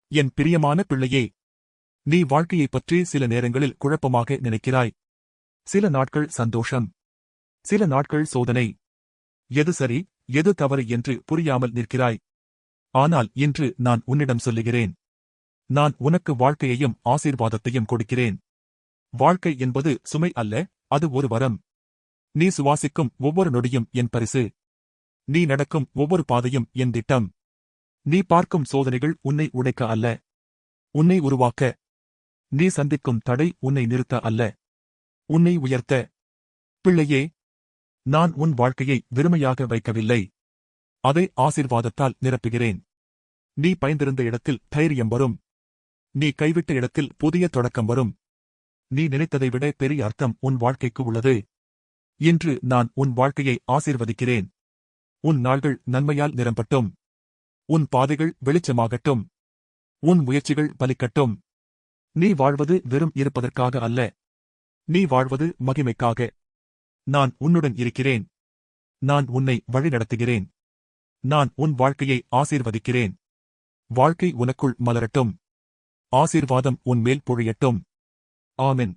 என் பிரியமான பிள்ளையே, நீ வாழ்க்கையைப் பற்றி சில நேரங்களில் குழப்பமாக நினைக்கிறாய். சில நாட்கள் சந்தோஷம், சில நாட்கள் சோதனை. எது சரி, எது தவறு என்று புரியாமல் நிற்கிறாய். ஆனால் இன்று நான் உன்னிடம் சொல்லுகிறேன், நான் உனக்கு வாழ்க்கையையும் ஆசீர்வாதத்தையும் கொடுக்கிறேன். வாழ்க்கை என்பது சுமை அல்ல, அது ஒரு வரம். நீ சுவாசிக்கும் ஒவ்வொரு நொடியும் என் பரிசு. நீ நடக்கும் ஒவ்வொரு பாதையும் என் திட்டம். நீ பார்க்கும் சோதனைகள் உன்னை உடைக்க அல்ல, உன்னை உருவாக்க. நீ சந்திக்கும் தடை உன்னை நிறுத்த அல்ல, உன்னை உயர்த்த. பிள்ளையே, நான் உன் வாழ்க்கையை வெறுமையாக வைக்கவில்லை, அதை ஆசீர்வாதத்தால் நிரப்புகிறேன். நீ பயந்திருந்த இடத்தில் தைரியம் வரும். நீ கைவிட்ட இடத்தில் புதிய தொடக்கம் வரும். நீ நினைத்ததை விட பெரிய அர்த்தம் உன் வாழ்க்கைக்கு உள்ளது. இன்று நான் உன் வாழ்க்கையை ஆசீர்வதிக்கிறேன். உன் நாள்கள் நன்மையால் நிரம்பட்டும். உன் பாதைகள் வெளிச்சமாகட்டும். உன் முயற்சிகள் பலிக்கட்டும். நீ வாழ்வது வெறும் இருப்பதற்காக அல்ல, நீ வாழ்வது மகிமைக்காக. நான் உன்னுடன் இருக்கிறேன். நான் உன்னை வழிநடத்துகிறேன். நான் உன் வாழ்க்கையை ஆசீர்வதிக்கிறேன். வாழ்க்கை உனக்குள் மலரட்டும். ஆசீர்வாதம் உன்மேல் பொழியட்டும். ஆமென்.